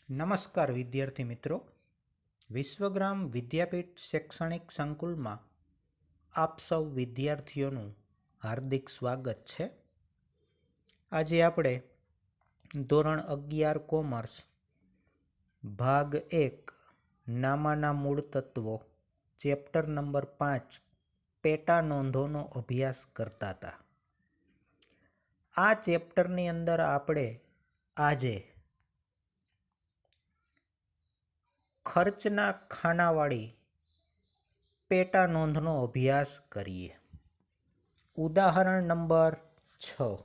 નમસ્કાર વિદ્યાર્થી મિત્રો, વિશ્વગ્રામ વિદ્યાપીઠ શૈક્ષણિક સંકુલમાં આપ સૌ વિદ્યાર્થીઓનું હાર્દિક સ્વાગત છે. આજે આપણે ધોરણ 11 કોમર્સ ભાગ 1 નામાના મૂળ તત્વો ચેપ્ટર નંબર 5 પેટા નોંધોનો અભ્યાસ કરતા હતા. આ ચેપ્ટરની અંદર આપણે આજે ખર્ચના ખાનાવાળી પેટા નોંધનો અભ્યાસ કરીએ. ઉદાહરણ નંબર 6.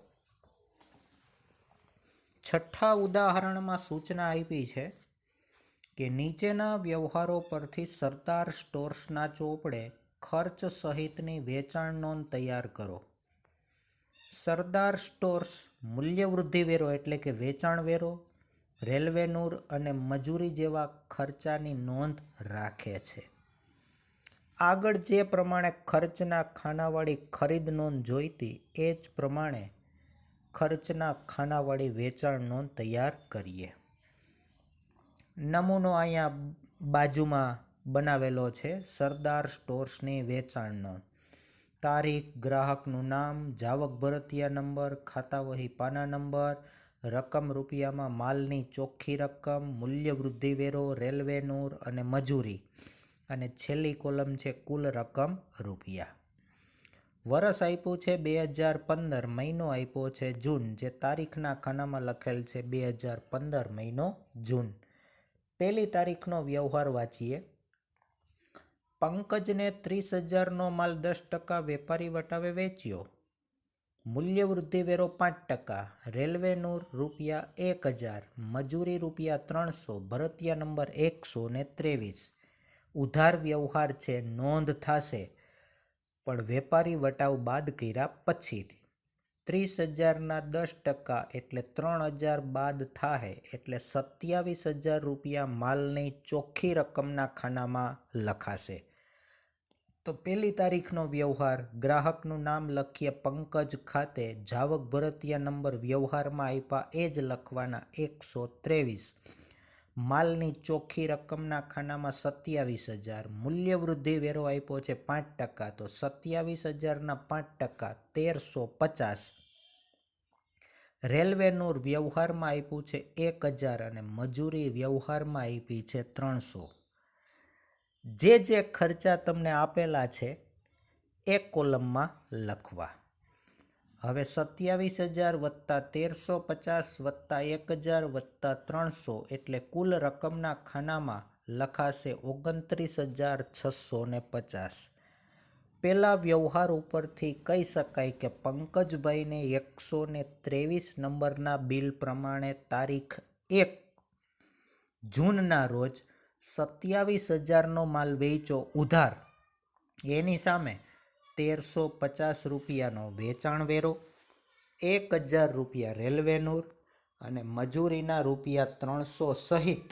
છઠ્ઠા ઉદાહરણમાં સૂચના આપી છે કે નીચેના વ્યવહારો પરથી સરદાર સ્ટોર્સના ચોપડે ખર્ચ સહિતની વેચાણ નોંધ તૈયાર કરો. સરદાર સ્ટોર્સ મૂલ્યવૃદ્ધિ વેરો એટલે કે વેચાણ વેરો, રેલવેનુર અને મજૂરી જેવા ખર્ચાની નોંધ રાખે છે. આગળ જે પ્રમાણે ખર્ચના ખાનાવાળી ખરીદ નોંધ જોઈતી એ જ પ્રમાણે ખર્ચના ખાનાવાળી વેચાણ નોંધ તૈયાર કરીએ. નમૂનો અહીંયા બાજુમાં બનાવેલો છે. સરદાર સ્ટોર્સની વેચાણ નોંધ. તારીખ, ગ્રાહકનું નામ, જાવક ભરતિયા નંબર, ખાતા વહી પાના નંબર, રકમ રૂપિયામાં માલની ચોખ્ખી રકમ, મૂલ્ય વૃદ્ધિ વેરો, રેલવેનુર અને મજૂરી, અને છેલ્લી કોલમ છે કુલ રકમ રૂપિયા. વર્ષ આપ્યું છે 2015, મહિનો આપ્યો છે જૂન, જે તારીખના ખાનામાં લખેલ છે 2015 મહિનો જૂન. પહેલી તારીખનો વ્યવહાર વાંચીએ. પંકજને 30,000નો માલ 10% વેપારી વટાવે વેચ્યો. મૂલ્યવૃદ્ધિ વેરો 5%, રેલવેનુર ₹1,000, મજૂરી ₹300, ભરતિયા નંબર 123. ઉધાર વ્યવહાર છે, નોંધ થશે પણ વેપારી વટાવ બાદ કર્યા પછી. 30,000ના 10% એટલે 3,000 બાદ થાય એટલે ₹27,000 માલની ચોખ્ખી રકમના ખાનામાં લખાશે. તો પહેલી તારીખનો વ્યવહાર, ગ્રાહકનું નામ લખીએ પંકજ ખાતે, જાવક ભરતિયા નંબર વ્યવહારમાં આપ્યા એ જ લખવાના 123. માલની ચોખ્ખી રકમના ખાનામાં 27,000. મૂલ્યવૃદ્ધિ વેરો આપ્યો છે 5%, તો 27,000ના 5% 1,350. રેલવેનુર વ્યવહારમાં આપ્યું છે 1,000 અને મજૂરી વ્યવહારમાં આપી છે 300. જે ખર્ચા તમને આપેલા છે એ કોલમમાં લખવા. હવે 27,000 વત્તા 1,350 વત્તા 1,000 વત્તા 300 એટલે કુલ રકમના ખાનામાં લખાશે 29,650. પેલા વ્યવહાર ઉપરથી કહી શકાય કે પંકજભાઈને 123 નંબરના બિલ પ્રમાણે તારીખ 1 જૂનના રોજ 27,000નો માલ વેચ્યો ઉધાર. એની સામે ₹1,350નો વેચાણ વેરો, ₹1,000 રેલવેનુર અને મજૂરીના ₹300 સહિત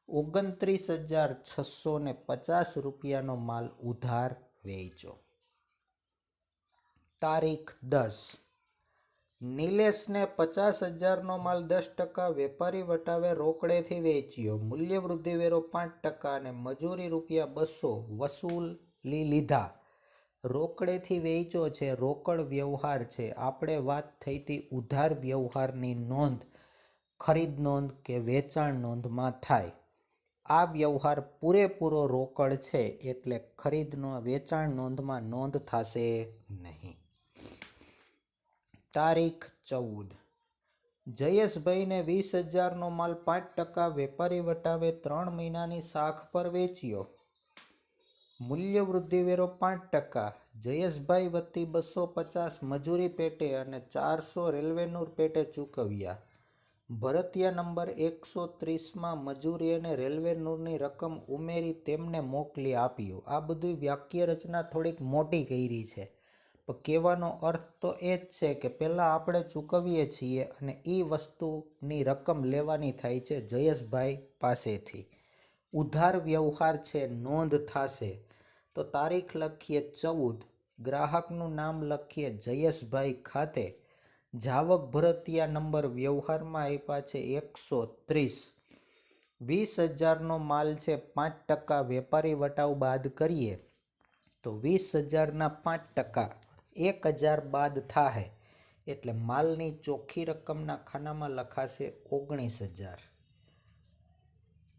₹29,650નો માલ ઉધાર વેચ્યો. તારીખ 10. નિલેશને 50,000નો માલ 10% વેપારી વટાવે રોકડેથી વેચ્યો. મૂલ્યવૃદ્ધિ વેરો 5% અને મજૂરી ₹200 વસૂલી લીધા. રોકડેથી વેચ્યો છે, રોકડ વ્યવહાર છે. આપણે વાત થઈ હતી ઉધાર વ્યવહારની નોંધ ખરીદ નોંધ કે વેચાણ નોંધમાં થાય. આ વ્યવહાર પૂરેપૂરો રોકડ છે એટલે ખરીદનો વેચાણ નોંધમાં નોંધ થશે નહીં. તારીખ 14. જયેશભાઈને 20,000નો માલ 5% વેપારી વટાવે 3 મહિનાની સાખ પર વેચ્યો. મૂલ્યવૃદ્ધિ વેરો 5%, જયેશભાઈ વતી 250 મજૂરી પેટે અને 400 રેલવેનુર પેટે ચૂકવ્યા. ભરતિયા નંબર 130માં મજૂરી અને રેલવેનુરની રકમ ઉમેરી તેમને મોકલી આપ્યું. આ બધું વાક્ય રચના થોડીક મોટી કરી છે, પણ કહેવાનો અર્થ તો એ જ છે કે પહેલાં આપણે ચૂકવીએ છીએ અને એ વસ્તુની રકમ લેવાની થાય છે જયેશભાઈ પાસેથી. ઉધાર વ્યવહાર છે, નોંધ થશે. તો તારીખ લખીએ 14, ગ્રાહકનું નામ લખીએ જયેશભાઈ ખાતે, જાવક ભરતિયા નંબર વ્યવહારમાં આપ્યા છે 130. 20,000નો માલ છે 5% વેપારી વટાવ બાદ કરીએ તો 20,000ના 5% 1,000 બાદ થાય એટલે માલની ચોખ્ખી રકમના ખાનામાં લખાશે 19,000.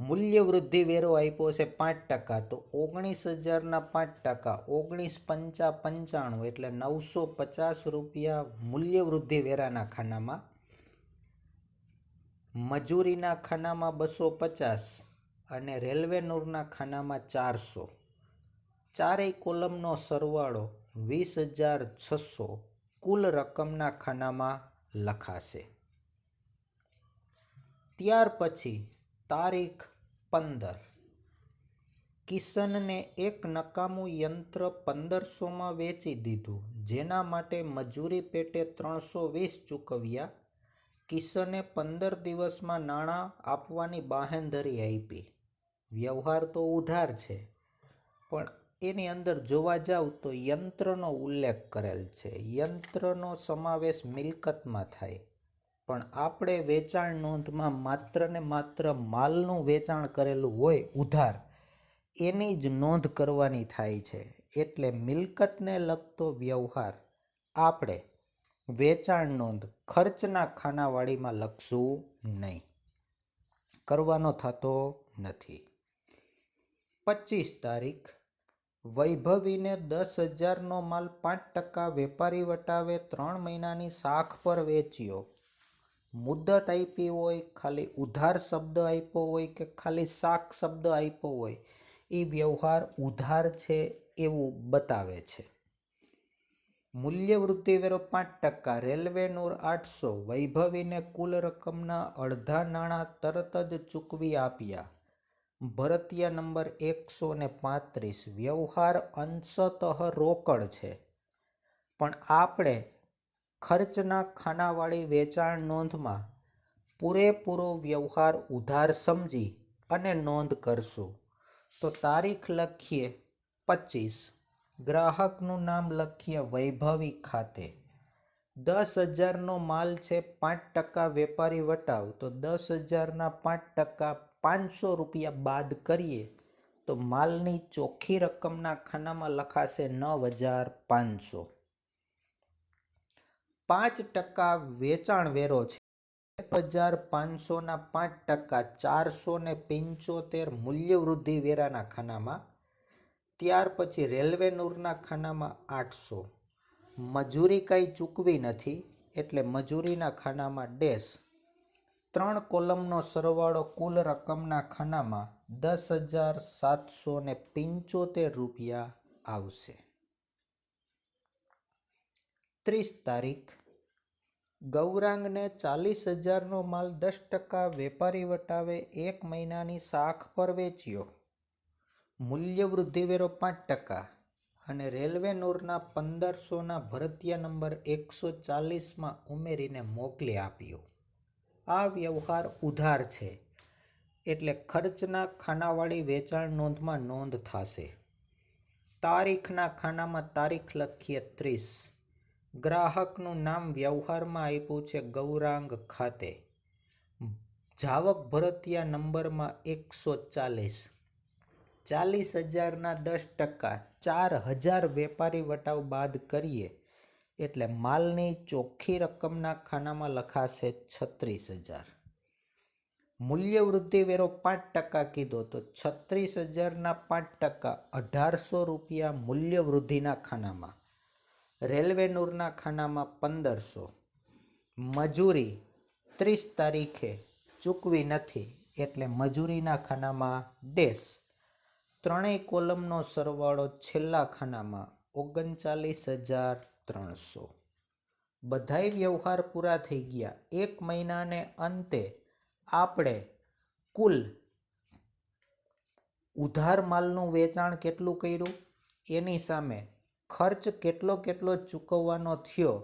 મૂલ્ય વૃદ્ધિ વેરો આપ્યો છે 5%, તો 19,000ના 5% 19,595 એટલે 950 રૂપિયા મૂલ્ય વૃદ્ધિ વેરાના ખાનામાં. મજૂરીના ખાનામાં 250 અને રેલવે નૂરના ખાનામાં 400. ચારેય કોલમનો સરવાળો 20,600 કુલ રકમના ખાનામાં લખાશે. ત્યાર પછી તારીખ 15. કિશનને એક નકામું યંત્ર 1,500માં વેચી દીધું, જેના માટે મજૂરી પેટે 320 ચૂકવ્યા. કિશને 15 દિવસમાં નાણાં આપવાની બાંહેધરી આપી. વ્યવહાર તો ઉધાર છે, પણ એની અંદર જોવા જાવ તો યંત્રનો ઉલ્લેખ કરેલ છે. યંત્રનો સમાવેશ મિલકતમાં થાય, પણ આપણે વેચાણ નોંધમાં માત્ર ને માત્ર માલનું વેચાણ કરેલું હોય ઉધાર, એની જ નોંધ કરવાની થાય છે. એટલે મિલકતને લગતો વ્યવહાર આપણે વેચાણ નોંધ ખર્ચના ખાનાવાળીમાં લખશું નહીં, કરવાનો થતો નથી. 25 તારીખ. વૈભવીને 10,000નો માલ 5% વેપારી વટાવે 3 મહિનાની સાખ પર વેચ્યો. મુદત આપી હોય, ખાલી ઉધાર શબ્દ આપ્યો હોય કે ખાલી સાખ શબ્દ આપ્યો હોય, એ વ્યવહાર ઉધાર છે એવું બતાવે છે. મૂલ્ય વૃદ્ધિ વેરો 5%, રેલવે નૂર 800. વૈભવીને કુલ રકમના અડધા નાણાં તરત જ ચૂકવી આપ્યા. ભરતીયા નંબર 135. વ્યવહાર અંશતઃ રોકડ છે, પણ આપણે ખર્ચના ખાનાવાળી વેચાણ નોંધમાં પૂરેપૂરો વ્યવહાર ઉધાર સમજી અને નોંધ કરશું. તો તારીખ લખીએ 25, ગ્રાહકનું નામ લખીએ વૈભવી ખાતે. 10,000નો માલ છે 5% વેપારી વટાવ, તો 10,000ના 5% 500 રૂપિયા બાદ કરીએ તો માલની ચોખ્ખી રકમના ખાનામાં લખાશે 9,500. 5% વેચાણ વેરો છે. 1,500ના 5% 475 મૂલ્ય વૃદ્ધિ વેરાના ખાનામાં. ત્યાર પછી રેલવે નૂરના ખાનામાં 800. મજૂરી કાંઈ ચૂકવી નથી એટલે મજૂરીના ખાનામાં ડેશ. 3 કોલમનો સરવાળો કુલ રકમના ખાનામાં 10,775 રૂપિયા આવશે. 30 તારીખ. ગૌરાંગને 40,000નો માલ 10% વેપારી વટાવે 1 મહિનાની સાખ પર વેચ્યો. મૂલ્ય વૃદ્ધિ વેરો 5% અને રેલવે નૂરના 1,500ના ભરતીયા નંબર 140માં ઉમેરીને મોકલી આપ્યો. આ વ્યવહાર ઉધાર છે, એટલે ખર્ચના ખાનાવાળી વેચાણ નોંધમાં નોંધ થશે. તારીખના ખાનામાં તારીખ લખીએ 30. ગ્રાહકનું નામ વ્યવહારમાં આપ્યું છે ગૌરાંગ ખાતે. જાવક ભરતીયા નંબરમાં 140. 40,000ના 10% 4,000 વેપારી વટાવ બાદ કરીએ એટલે માલની ચોખ્ખી રકમના ખાનામાં લખાશે 36,000. મૂલ્ય વૃદ્ધિ વેરો 5% કીધો, તો 36,000ના 5% 1,800 રૂપિયા મૂલ્ય વૃદ્ધિના ખાનામાં. રેલવે નૂરના ખાનામાં 1,500. મજૂરી 30 તારીખે ચૂકવી નથી એટલે મજૂરીના ખાનામાં ડેશ. ત્રણેય કોલમનો સરવાળો છેલ્લા ખાનામાં 39,300. બધાય વ્યવહાર પૂરા થઈ ગયા. 1 મહિનાને અંતે આપણે કુલ ઉધાર માલનું વેચાણ કેટલું કર્યું, એની સામે ખર્ચ કેટલો ચૂકવવાનો થયો,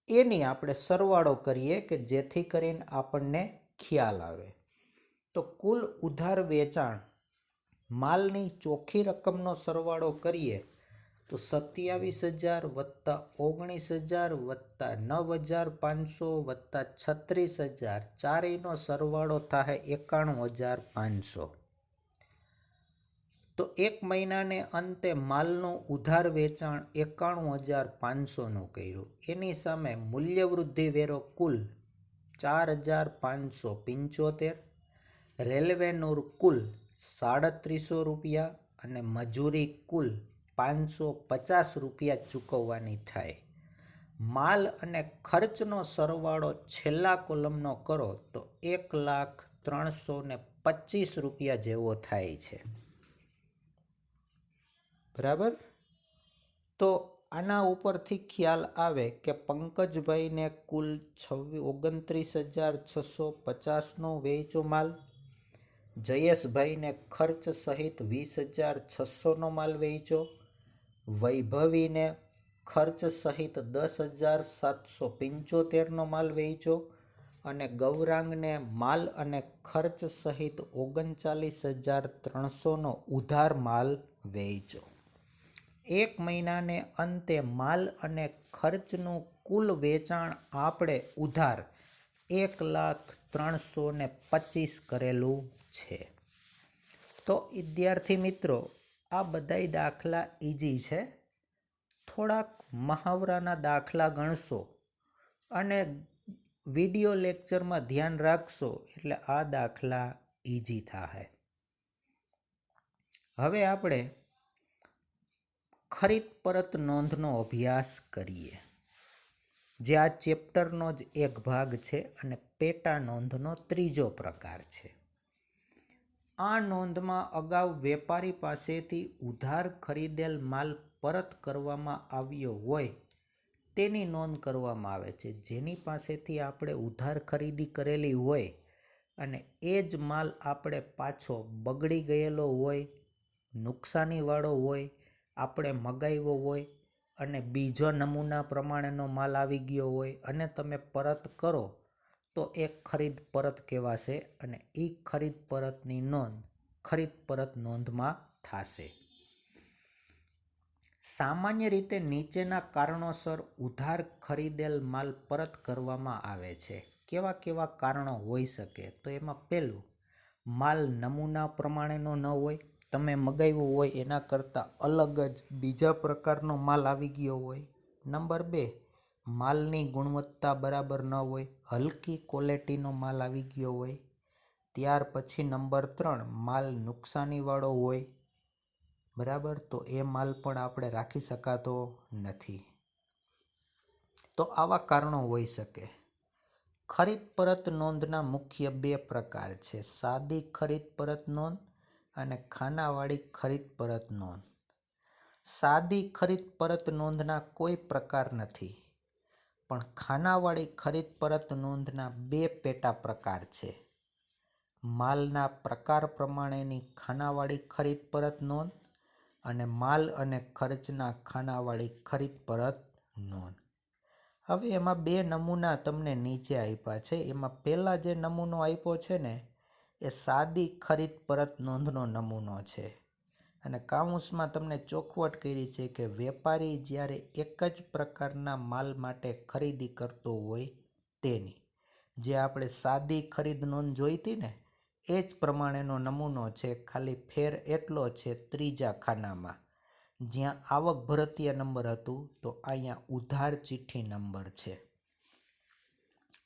એની આપણે સરવાળો કરીએ કે જેથી કરીને આપણને ખ્યાલ આવે. તો કુલ ઉધાર વેચાણ માલની ચોખ્ખી રકમનો સરવાળો કરીએ તો 27,000 વત્તા 19,000 વત્તા 9,500 વત્તા 36,000 ચારેયનો સરવાળો થાય 91,500. તો એક મહિનાને અંતે માલનું ઉધાર વેચાણ 91,500નું કર્યું. એની સામે મૂલ્યવૃદ્ધિ વેરો કુલ 4,575, રેલવે કુલ 350 રૂપિયા અને મજૂરી કુલ 550 રૂપિયા ચૂકવવાની થાય. માલ અને ખર્ચનો સરવાળો છેલ્લા કોલમનો કરો તો 1,325 રૂપિયા જેવો થાય છે. બરાબર. તો આના ઉપરથી ખ્યાલ આવે કે પંકજભાઈને કુલ 29,650નો વેચો માલ, જયેશભાઈને ખર્ચ સહિત 20,600નો માલ વેચો, વૈભવીને ખર્ચ સહિત 10,775નો માલ વેચો અને ગૌરાંગને માલ અને ખર્ચ સહિત 39,300નો ઉધાર માલ વેચો. એક મહિનાને અંતે માલ અને ખર્ચનું કુલ વેચાણ આપણે ઉધાર 1,325 કરેલું છે. તો વિદ્યાર્થી મિત્રો, આ બધાય દાખલા ઈઝી છે. થોડાક મહાવરાના દાખલા ગણશો અને વિડીયો લેક્ચરમાં ધ્યાન રાખશો એટલે આ દાખલા ઈઝી થાય. હવે આપણે ખરીદ પરત નોંધનો અભ્યાસ કરીએ, જે આ ચેપ્ટરનો જ એક ભાગ છે અને પેટા નોંધનો ત્રીજો પ્રકાર છે. આ નોંધમાં અગાઉ વેપારી પાસેથી ઉધાર ખરીદેલ માલ પરત કરવામાં આવ્યો હોય તેની નોંધ કરવામાં આવે છે. જેની પાસેથી આપણે ઉધાર ખરીદી કરેલી હોય અને એ જ માલ આપણે પાછો બગડી ગયેલો હોય, નુકસાનીવાળો હોય, આપણે મગાવ્યો હોય અને બીજો નમૂના પ્રમાણેનો માલ આવી ગયો હોય અને તમે પરત કરો તો એ ખરીદ પરત કહેવાશે અને એ ખરીદ પરતની નોંધ ખરીદ પરત નોંધમાં થશે. સામાન્ય રીતે નીચેના કારણોસર ઉધાર ખરીદેલ માલ પરત કરવામાં આવે છે. કેવા કેવા કારણો હોઈ શકે? તો એમાં પહેલું, માલ નમૂના પ્રમાણેનો ન હોય, તમે મગાવ્યો હોય એના કરતાં અલગ જ બીજા પ્રકારનો માલ આવી ગયો હોય. નંબર 2, માલની ગુણવત્તા બરાબર ન હોય, હલકી ક્વોલિટીનો માલ આવી ગયો હોય. ત્યાર પછી નંબર 3, માલ નુકસાનીવાળો હોય. બરાબર, તો એ માલ પણ આપણે રાખી શકાતો નથી. તો આવા કારણો હોઈ શકે. ખરીદ પરત નોંધના મુખ્ય 2 પ્રકાર છે, સાદી ખરીદ પરત નોંધ અને ખાનાવાળી ખરીદ પરત નોંધ. સાદી ખરીદ પરત નોંધના કોઈ પ્રકાર નથી, પણ ખાનાવાળી ખરીદ પરત નોંધના 2 પેટા પ્રકાર છે. માલના પ્રકાર પ્રમાણેની ખાનાવાળી ખરીદ પરત નોંધ અને માલ અને ખર્ચના ખાનાવાળી ખરીદ પરત નોંધ. હવે એમાં 2 નમૂના તમને નીચે આપ્યા છે. એમાં પહેલા જે નમૂનો આપ્યો છે ને એ સાદી ખરીદ પરત નોંધનો નમૂનો છે અને કાઉન્સમાં તમને ચોખવટ કરી છે કે વેપારી જ્યારે એક જ પ્રકારના માલ માટે ખરીદી કરતો હોય તેની. જે આપણે સાદી ખરીદ નોંધ જોઈતી ને એ જ પ્રમાણેનો નમૂનો છે, ખાલી ફેર એટલો છે ત્રીજા ખાનામાં. જ્યાં આવક ભરતીય નંબર હતું તો અહીંયા ઉધાર ચિઠ્ઠી નંબર છે.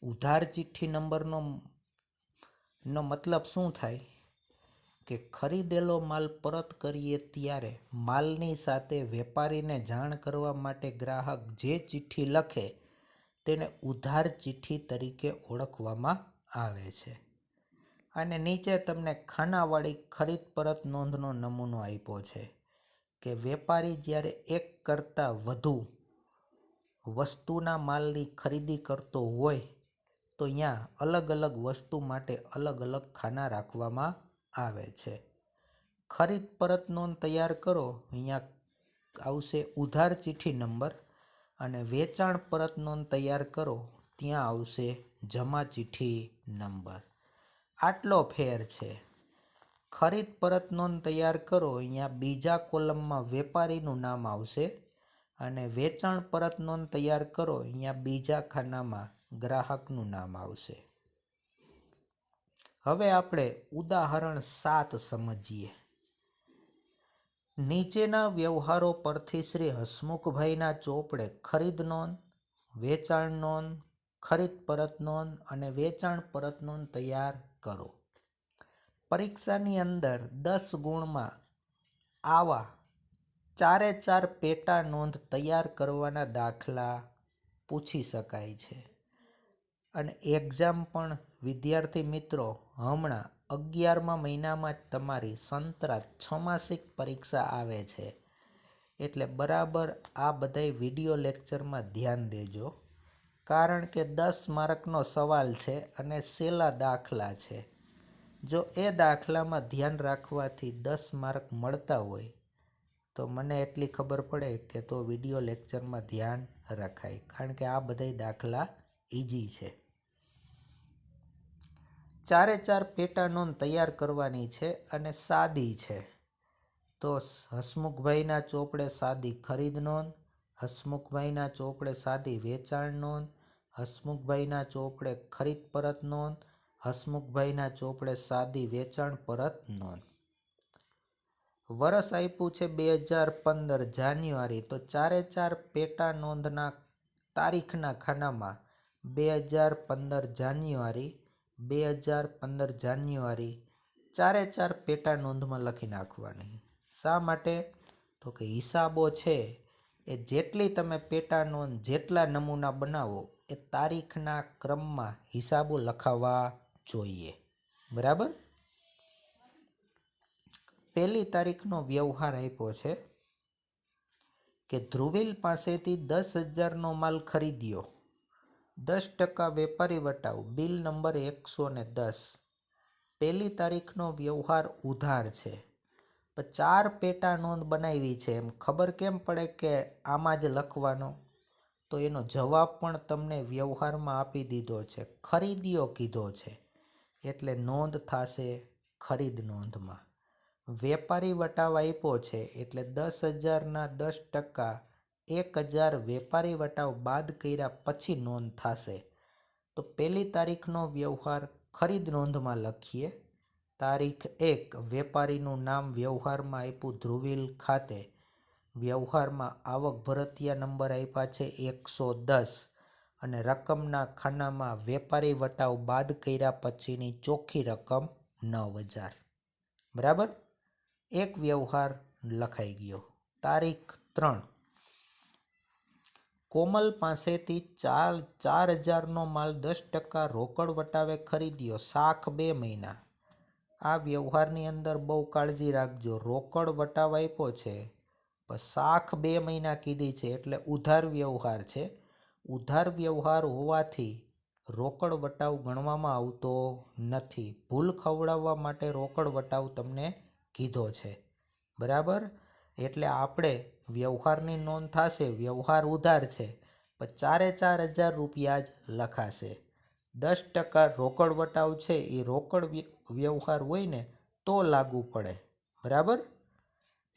ઉધાર ચિઠ્ઠી નંબરનો મતલબ શું થાય કે ખરીદેલો માલ પરત કરીએ ત્યારે માલની સાથે વેપારીને જાણ કરવા માટે ગ્રાહક જે ચિઠ્ઠી લખે તેને ઉધાર ચિઠ્ઠી તરીકે ઓળખવામાં આવે છે. અને નીચે તમને ખાનાવાળી ખરીદ પરત નોંધનો નમૂનો આપ્યો છે કે વેપારી જ્યારે એક કરતાં વધુ વસ્તુના માલની ખરીદી કરતો હોય તો અહીંયા અલગ અલગ વસ્તુ માટે અલગ અલગ ખાના રાખવામાં આવે છે. ખરીદ પરત નોંધ તૈયાર કરો, અહીંયા આવશે ઉધાર ચિઠ્ઠી નંબર અને વેચાણ પરત નોંધ તૈયાર કરો ત્યાં આવશે જમા ચિઠ્ઠી નંબર. આટલો ફેર છે. ખરીદ પરત નોંધ તૈયાર કરો, અહીંયા બીજા કોલમમાં વેપારીનું નામ આવશે અને વેચાણ પરત નોંધ તૈયાર કરો, અહીંયા બીજા ખાનામાં ગ્રાહકનું નામ આવશે. હવે આપણે ઉદાહરણ 7 સમજીએ. નીચેના વ્યવહારો પરથી શ્રી હસમુખભાઈના ચોપડે ખરીદ નોંધ, વેચાણ નોંધ, ખરીદ પરત નોંધ અને વેચાણ પરત નોંધ તૈયાર કરો. પરીક્ષાની અંદર 10 ગુણમાં આવા 4 પેટા નોંધ તૈયાર કરવાના દાખલા પૂછી શકાય છે અને એક્ઝામ પણ વિદ્યાર્થી મિત્રો હમણાં 11મા મહિનામાં જ તમારી સંતરા 6માસિક પરીક્ષા આવે છે, એટલે બરાબર આ બધાય વિડીયો લેક્ચરમાં ધ્યાન દેજો, કારણ કે 10 માર્કનો સવાલ છે અને સહેલા દાખલા છે. જો એ દાખલામાં ધ્યાન રાખવાથી 10 માર્ક મળતા હોય તો મને એટલી ખબર પડે કે તો વિડીયો લેક્ચરમાં ધ્યાન રખાય, કારણ કે આ બધાય દાખલા ઇઝી છે. 4 પેટા નોંધ તૈયાર કરવાની છે અને સાદી છે. તો હસમુખભાઈના ચોપડે સાદી ખરીદ નોંધ, હસમુખભાઈના ચોપડે સાદી વેચાણ નોંધ, હસમુખભાઈના ચોપડે ખરીદ પરત નોંધ, હસમુખભાઈના ચોપડે સાદી વેચાણ પરત નોંધ. વર્ષ આપ્યું છે 2015 જાન્યુઆરી, તો 4 પેટા નોંધના તારીખના ખાનામાં 2015 જાન્યુઆરી, 2015 જાન્યુઆરી 4 પેટા નોંધમાં લખી નાખવાની. શા માટે? તો કે હિસાબો છે એ જેટલી તમે પેટા નોંધ જેટલા નમૂના બનાવો એ તારીખના ક્રમમાં હિસાબો લખાવવા જોઈએ. બરાબર. પહેલી તારીખનો વ્યવહાર આપ્યો છે કે ધ્રુવીલ પાસેથી 10,000નો માલ ખરીદ્યો, 10% વેપારી વટાવ, બિલ નંબર 110. પહેલી તારીખનો વ્યવહાર ઉધાર છે. 4 પેટા નોંધ બનાવી છે, એમ ખબર કેમ પડે કે આમાં જ લખવાનો? તો એનો જવાબ પણ તમને વ્યવહારમાં આપી દીધો છે, ખરીદ્યો કીધો છે એટલે નોંધ થશે ખરીદ નોંધમાં. વેપારી વટાવ આપ્યો છે એટલે 10,000ના 10% 1,000 વેપારી વટાવ બાદ કર્યા પછી નોંધ થશે. તો પહેલી તારીખનો વ્યવહાર ખરીદ નોંધમાં લખીએ. તારીખ 1, વેપારીનું નામ વ્યવહારમાં આપ્યું ધ્રુવીલ ખાતે, વ્યવહારમાં આવક ભરતિયા નંબર આપ્યા છે 110 અને રકમના ખાનામાં વેપારી વટાવ બાદ કર્યા પછીની ચોખ્ખી રકમ 9,000. બરાબર. એક વ્યવહાર લખાઈ ગયો. તારીખ 3, કોમલ પાસેથી 4,000નો માલ 10% રોકડ વટાવે ખરીદ્યો, શાખ 2 મહિના. આ વ્યવહારની અંદર બહુ કાળજી રાખજો, રોકડ વટાવ આપ્યો છે પણ શાખ 2 મહિના કીધી છે એટલે ઉધાર વ્યવહાર છે. ઉધાર વ્યવહાર હોવાથી રોકડ વટાવ ગણવામાં આવતો નથી. ભૂલ ખવડાવવા માટે રોકડ વટાવ તમને કીધો છે. બરાબર. એટલે આપણે વ્યવહારની નોંધ થશે, વ્યવહાર ઉધાર છે પણ 4,000 રૂપિયા જ લખાશે. 10% રોકડ વટાવ છે એ રોકડ વ્યવહાર હોય ને તો લાગુ પડે. બરાબર.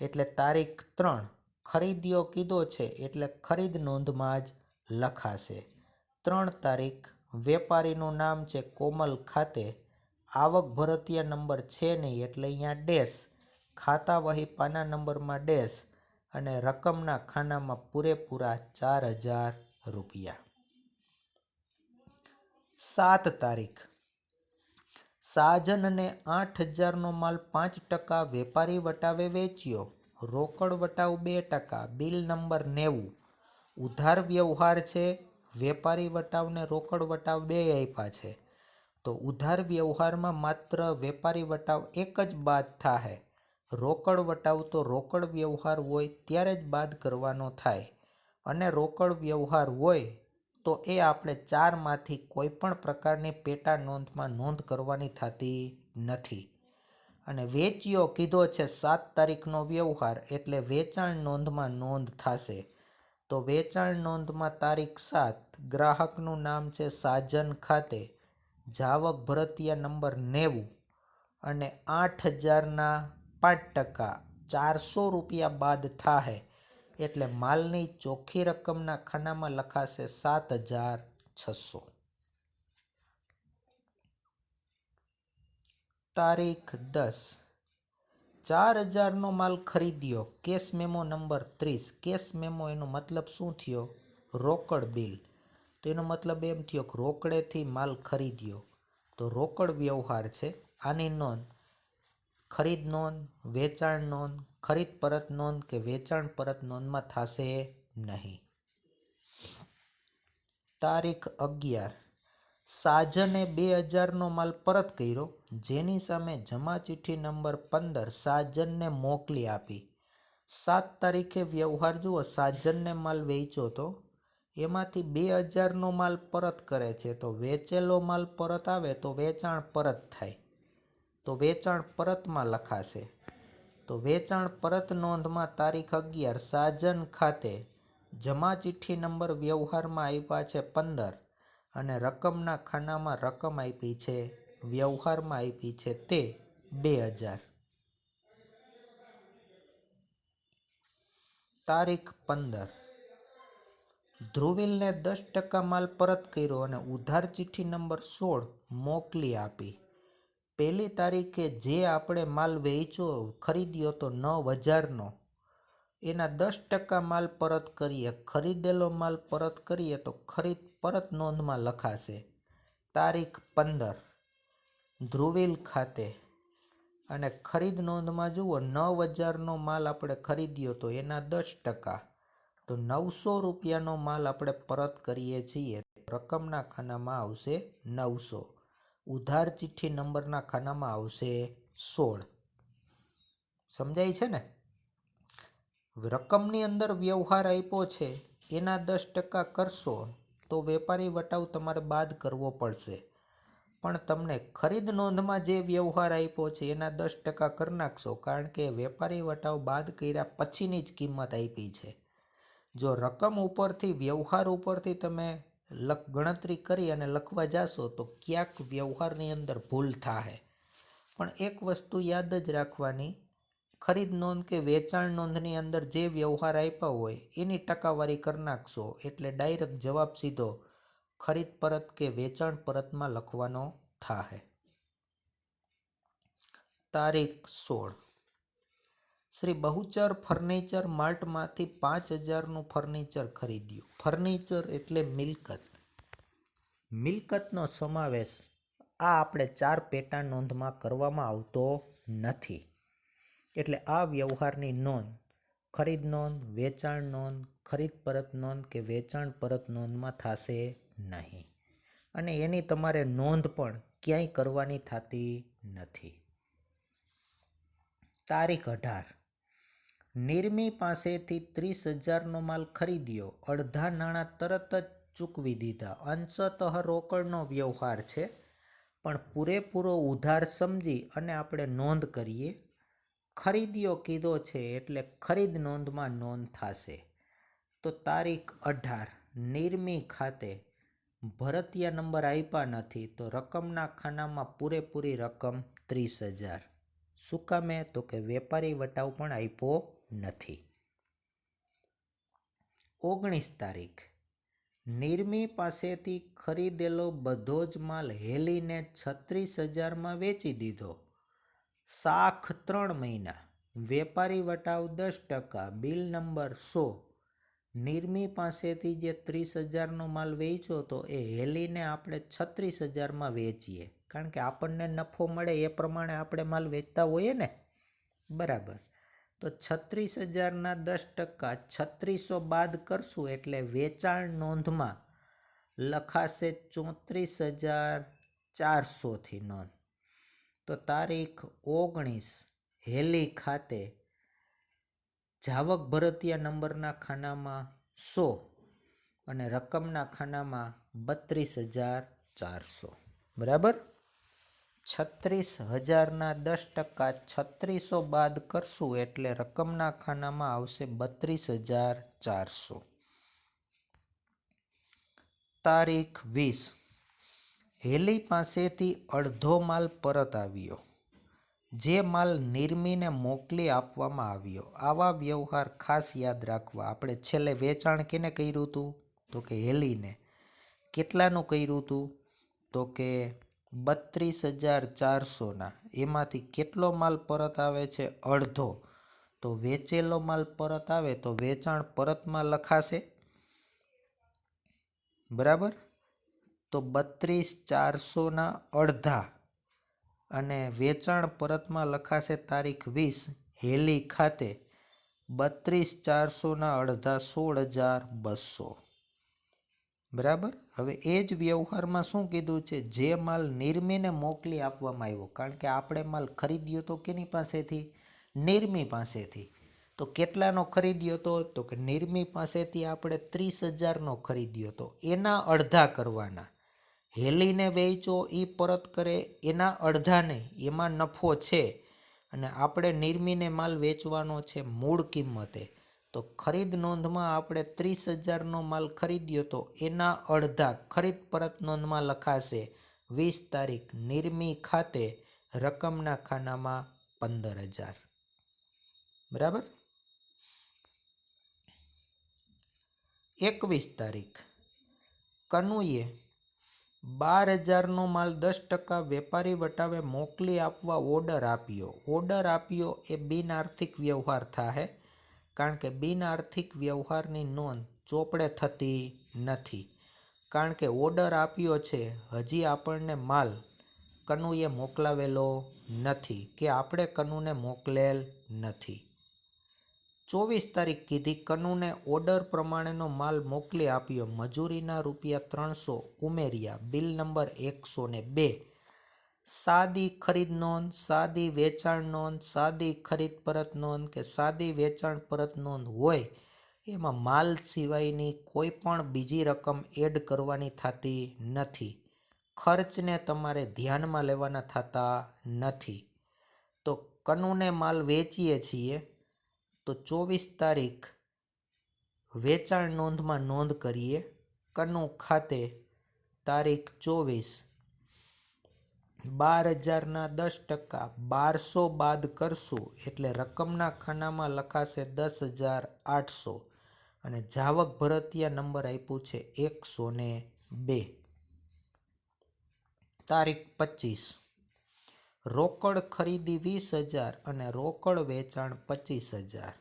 એટલે તારીખ 3 ખરીદ્યો કીધો છે એટલે ખરીદ નોંધમાં જ લખાશે. 3 તારીખ વેપારીનું નામ છે કોમલ ખાતે, આવક ભરતિયા નંબર છે નહીં એટલે અહીંયા ડેશ, ખાતા વહી પાના નંબરમાં ડેશ અને રકમના ખાનામાં પૂરેપૂરા 4,000 રૂપિયા. 7 તારીખ સાજનને 8,000નો માલ 5% વેપારી વટાવે વેચ્યો, રોકડ વટાવ 2%, બિલ નંબર 90. ઉધાર વ્યવહાર છે, વેપારી વટાવને રોકડ વટાવ 2 આપ્યા છે, તો ઉધાર વ્યવહારમાં માત્ર વેપારી વટાવ એક જ બાદ થાય. રોકડ વટાવ તો રોકડ વ્યવહાર હોય ત્યારે જ બાદ કરવાનો થાય અને રોકડ વ્યવહાર હોય તો એ આપણે 4માંથી કોઈ પણ પ્રકારની પેટા નોંધમાં નોંધ કરવાની થતી નથી. અને વેચ્યો કીધો છે 7 તારીખનો વ્યવહાર એટલે વેચાણ નોંધમાં નોંધ થશે. તો વેચાણ નોંધમાં તારીખ 7, ગ્રાહકનું નામ છે સાજન ખાતે, જાવક ભરતિયા નંબર 90 અને 8,000ના 5% 400 રૂપિયા બાદ થાય એટલે માલની ચોખ્ખી રકમના ખાનામાં લખાશે 7,600. તારીખ 10. 4,000નો માલ ખરીદ્યો. Cash memo number 30. Cash memo એનો મતલબ શું થયો? રોકડ બિલ. તો એનો મતલબ એમ થયો કે રોકડેથી માલ ખરીદ્યો, તો રોકડ વ્યવહાર છે. આની નોંધ ખરીદ નોંધ, વેચાણ નોંધ, ખરીદ પરત નોંધ કે વેચાણ પરત નોંધમાં થશે નહીં. તારીખ 11. સાજને 2,000નો માલ પરત કર્યો, જેની સામે જમા ચિઠ્ઠી નંબર 15 સાજનને મોકલી આપી. 7 તારીખે વ્યવહાર જુઓ. સાજનને માલ વેચ્યો તો એમાંથી 2,000નો માલ પરત કરે છે, તો વેચેલો માલ પરત આવે તો વેચાણ પરત થાય, તો વેચાણ પરતમાં લખાશે. તો વેચાણ પરત નોંધમાં તારીખ 11 સાજન ખાતે જમા ચિઠ્ઠી નંબર વ્યવહારમાં આપ્યા છે 15 અને રકમના ખાનામાં રકમ આપી છે, વ્યવહારમાં આપી છે તે 2,000. તારીખ 15. ધ્રુવીલને 10% માલ પરત કર્યો અને ઉધાર ચિઠ્ઠી નંબર 16 મોકલી આપી. પહેલી તારીખે જે આપણે માલ વેચ્યો ખરીદ્યો તો 9,000નો, એના 10% માલ પરત કરીએ, ખરીદેલો માલ પરત કરીએ તો ખરીદ પરત નોંધમાં લખાશે. તારીખ 15 ધ્રુવીલ ખાતે અને ખરીદ નોંધમાં જુઓ 9,000નો માલ આપણે ખરીદ્યો તો એના 10%, તો 900 રૂપિયાનો માલ આપણે પરત કરીએ છીએ, રકમના ખાનામાં આવશે 900, ઉધાર ચિઠ્ઠી નંબરના ખાનામાં આવશે 16. સમજાય છે ને? રકમની અંદર વ્યવહાર આપ્યો છે એના 10% કરશો તો વેપારી વટાવ તમારે બાદ કરવો પડશે, પણ તમને ખરીદ નોંધમાં જે વ્યવહાર આપ્યો છે એના 10% કરી નાખશો, કારણ કે વેપારી વટાવ બાદ કર્યા પછીની જ કિંમત આપી છે. જો રકમ ઉપરથી વ્યવહાર ઉપરથી તમે ગણતરી કરી અને લખવા જાશો તો ક્યાંક વ્યવહારની અંદર ભૂલ થાય. પણ એક વસ્તુ યાદ જ રાખવાની, ખરીદ નોંધ કે વેચાણ નોંધની અંદર જે વ્યવહાર આપ્યા હોય એની ટકાવારી કરી નાખશો એટલે ડાયરેક્ટ જવાબ સીધો ખરીદ પરત કે વેચાણ પરતમાં લખવાનો થાય. તારીખ 16. શ્રી બહુચર ફર્નિચર માર્ટમાંથી 5,000નું ફર્નિચર ખરીદ્યું. ફર્નિચર એટલે મિલકત. મિલકતનો સમાવેશ આ આપણે 4 પેટા નોંધમાં કરવામાં આવતો નથી. એટલે આ વ્યવહારની નોંધ ખરીદ નોંધ, વેચાણ નોંધ, ખરીદ પરત નોંધ કે વેચાણ પરત નોંધમાં થશે નહીં, અને એની તમારે નોંધ પણ ક્યાંય કરવાની થતી નથી. તારીખ 18. નિર્મી પાસેથી 30,000નો માલ ખરીદ્યો, અડધા નાણાં તરત જ ચૂકવી દીધા. અંશતઃ રોકડનો વ્યવહાર છે, પણ પૂરેપૂરો ઉધાર સમજી અને આપણે નોંધ કરીએ. ખરીદ્યો કીધો છે એટલે ખરીદ નોંધમાં નોંધ થશે. તો તારીખ 18 નિર્મી ખાતે ભરતિયા નંબર આપ્યા નથી, તો રકમના ખાનામાં પૂરેપૂરી રકમ 30,000. શું કામે? તો કે વેપારી વટાવ પણ આપ્યો નથી. 19 તારીખ નિર્મી પાસેથી ખરીદેલો બધો જ માલ હેલીને 36,000માં વેચી દીધો. સાખ 3 મહિના, વેપારી વટાવ 10%, બિલ નંબર 100. નિર્મી પાસેથી જે 30,000નો માલ વેચ્યો તો એ હેલીને આપણે 36,000માં વેચીએ, કારણ કે આપણને નફો મળે એ પ્રમાણે આપણે માલ વેચતા હોઈએ ને, બરાબર. તો 36,000ના 10% 3600 બાદ કરશું એટલે વેચાણ નોંધમાં લખાશે 34,400થી નોંધ. તો તારીખ 19 હેલી ખાતે જાવક ભરતિયા નંબરના ખાનામાં 100 અને રકમના ખાનામાં 32,400. બરાબર. 36,000ના 10% 3600 બાદ કરશું એટલે રકમના ખાનામાં આવશે 32,400. તારીખ 20 હેલી પાસેથી અડધો માલ પરત આવ્યો. જે માલ નિર્મીને મોકલી આપવામાં આવ્યો. આવા વ્યવહાર ખાસ યાદ રાખવા. આપણે છેલ્લે વેચાણ કેને કર્યું હતું? તો કે હેલીને. કેટલાનું કર્યું હતું? તો કે 32,400ના. એમાંથી કેટલો માલ પરત આવે છે? અડધો. તો વેચેલો માલ પરત આવે તો વેચાણ પરતમાં લખાશે, બરાબર? તો 32,400ના અડધા અને વેચાણ પરતમાં લખાશે તારીખ 20 હેલી ખાતે. 32,400ના અડધા 16,200, બરાબર. હવે એ જ વ્યવહારમાં શું કીધું છે? જે માલ નિર્મીને મોકલી આપવામાં આવ્યો, કારણ કે આપણે માલ ખરીદ્યો તો કેની પાસેથી? નિર્મી પાસેથી. તો કેટલાનો ખરીદ્યો હતો? તો કે નિર્મી પાસેથી આપણે 30,000નો ખરીદ્યો હતો. એના અડધા કરવાના. હેલીને વેચો એ પરત કરે એના અડધા નહીં, એમાં નફો છે અને આપણે નિર્મીને માલ વેચવાનો છે મૂળ કિંમતે. તો ખરીદ નોંધમાં આપણે 30,000નો માલ ખરીદ્યો તો એના અડધા ખરીદ પરત નોંધમાં લખાશે 20 તારીખ નિર્મી ખાતે રકમના ખાનામાં 15,000, બરાબર. 21 તારીખ કનુએ 12,000નો માલ 10% વેપારી વટાવે મોકલી આપવા ઓર્ડર આપ્યો. ઓર્ડર આપ્યો એ બિનઆર્થિક વ્યવહાર થાય, કારણ કે બિનઆર્થિક વ્યવહારની નોંધ ચોપડે થતી નથી. કારણ કે ઓર્ડર આપ્યો છે, હજી આપણને માલ કનુએ મોકલાવેલો નથી કે આપણે કનુને મોકલેલ નથી. 24 તારીખ કીધી કનુને ઓર્ડર પ્રમાણેનો માલ મોકલી આપ્યો. મજૂરીના ₹300 ઉમેર્યા. Bill number 102. સાદી ખરીદ નોંધ, સાદી વેચાણ નોંધ, સાદી ખરીદ પરત નોંધ કે સાદી વેચાણ પરત નોંધ હોય એમાં માલ સિવાયની કોઈ પણ બીજી રકમ એડ કરવાની થતી નથી. ખર્ચને તમારે ધ્યાનમાં લેવાના થતા નથી. તો કનુને માલ વેચીએ છીએ તો 24 તારીખ વેચાણ નોંધમાં નોંધ કરીએ. કનુ ખાતે તારીખ 24, 12,000ના 10% 1200 બાદ કરશું એટલે રકમના ખાનામાં લખાશે 10,800 અને જાવક ભરતિયા નંબર આપ્યું છે 102. તારીખ 25 રોકડ ખરીદી 20,000 અને રોકડ વેચાણ 25,000.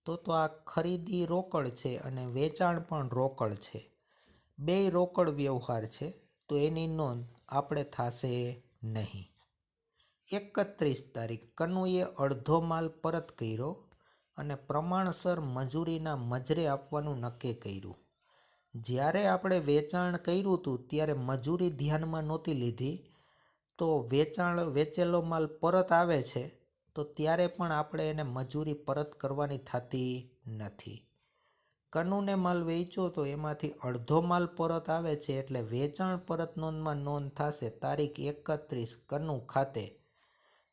તો આ ખરીદી રોકડ છે અને વેચાણ પણ રોકડ છે. બેય રોકડ વ્યવહાર છે તો એની નોંધ આપણે થશે નહીં. 31 તારીખ કનુએ અડધો માલ પરત કર્યો અને પ્રમાણસર મજૂરીના મજરે આપવાનું નક્કી કર્યું. જ્યારે આપણે વેચાણ કર્યું હતું ત્યારે મજૂરી ધ્યાનમાં નહોતી લીધી, તો વેચેલો માલ પરત આવે છે તો ત્યારે પણ આપણે એને મજૂરી પરત કરવાની થતી નથી. કનુને માલ વેચ્યો તો એમાંથી અડધો માલ પરત આવે છે એટલે વેચાણ પરત નોંધમાં નોંધ થશે તારીખ 31 કનુ ખાતે.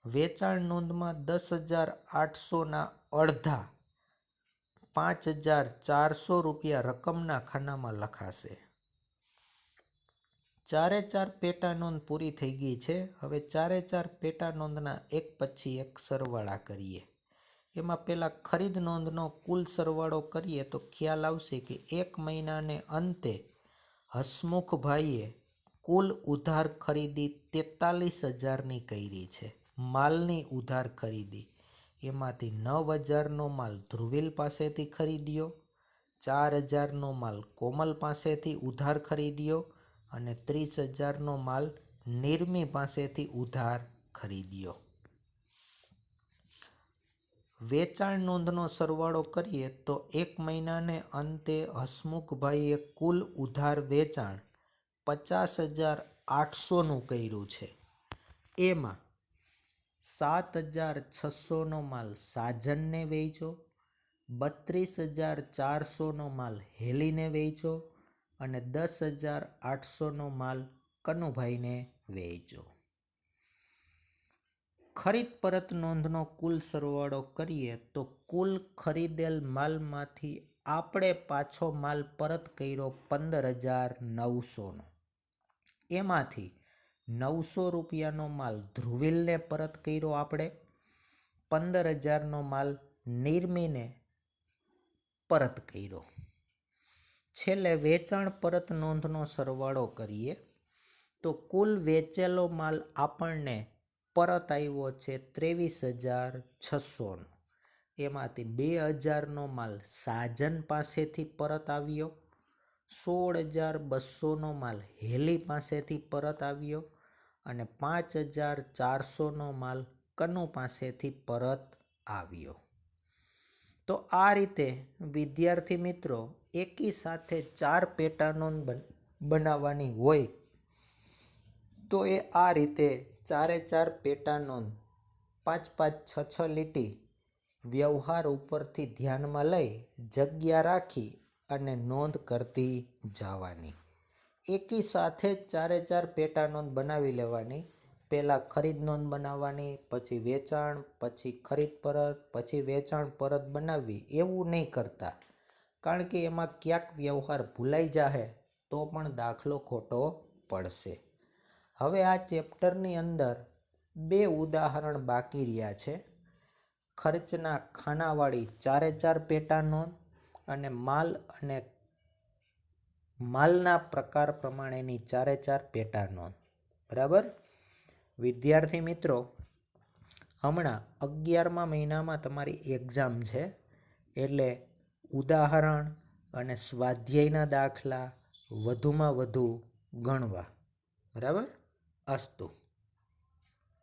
વેચાણ નોંધમાં 10,800ના અડધા ₹5,400 રકમના ખાનામાં લખાશે. 4 પેટા નોંધ પૂરી થઈ ગઈ છે. હવે 4 પેટા નોંધના એક પછી એક સરવાળા કરીએ. એમાં પહેલાં ખરીદ નોંધનો કુલ સરવાળો કરીએ તો ખ્યાલ આવશે કે 1 મહિનાને અંતે હસમુખભાઈએ કુલ ઉધાર ખરીદી 43,000ની કરી છે. માલની ઉધાર ખરીદી એમાંથી 9,000નો માલ ધ્રુવીલ પાસેથી ખરીદ્યો, 4,000નો માલ કોમલ પાસેથી ઉધાર ખરીદ્યો અને 30,000નો માલ નિર્મી પાસેથી ઉધાર ખરીદ્યો. વેચાણ નોંધનો સરવાળો કરીએ તો 1 મહિનાને અંતે હસમુખભાઈએ કુલ ઉધાર વેચાણ 50,800નું કર્યું છે. એમાં 7,600નો માલ સાજનને વેચ્યો, 32,400નો માલ હેલીને વેચ્યો અને 10,800નો માલ કનુભાઈને વેચ્યો. ખરીદ પરત નોંધનો કુલ સરવાળો કરીએ તો કુલ ખરીદેલ માલમાંથી આપણે પાછો માલ પરત કર્યો 15,900નો. એમાંથી ₹900નો માલ ધ્રુવીલને પરત કર્યો આપણે, 15,000નો માલ નિર્મીને પરત કર્યો. છેલ્લે વેચાણ પરત નોંધનો સરવાળો કરીએ તો કુલ વેચેલો માલ આપણને પરત આવ્યો છે 23,600નો. એમાંથી 2,000નો માલ સાજન પાસેથી પરત આવ્યો, 16,200નો માલ હેલી પાસેથી પરત આવ્યો અને 5,400નો માલ કનુ પાસેથી પરત આવ્યો. તો આ રીતે વિદ્યાર્થી મિત્રો એકી સાથે 4 પેટા નોંધ બનાવવાની હોય તો એ આ રીતે 4 પેટા નોંધ 5-5, 6-6 લીટી વ્યવહાર ઉપરથી ધ્યાનમાં લઈ જગ્યા રાખી અને નોંધ કરતી જવાની. એકી સાથે જ 4 પેટા નોંધ બનાવી લેવાની. પહેલાં ખરીદ નોંધ બનાવવાની, પછી વેચાણ, પછી ખરીદ પરત, પછી વેચાણ પરત બનાવવી, એવું નહીં કરતા. કારણ કે એમાં ક્યાંક વ્યવહાર ભૂલાઈ જાહે તો પણ દાખલો ખોટો પડશે. હવે આ ચેપ્ટરની અંદર 2 ઉદાહરણ બાકી રહ્યા છે. ખર્ચના ખાનાવાળી 4 પેટા નોંધ અને માલ અને માલના પ્રકાર પ્રમાણેની 4 પેટા નોંધ. બરાબર વિદ્યાર્થી મિત્રો, હમણાં 11મા મહિનામાં તમારી એક્ઝામ છે એટલે ઉદાહરણ અને સ્વાધ્યાયના દાખલા વધુમાં વધુ ગણવા. બરાબર. અસ્તુ.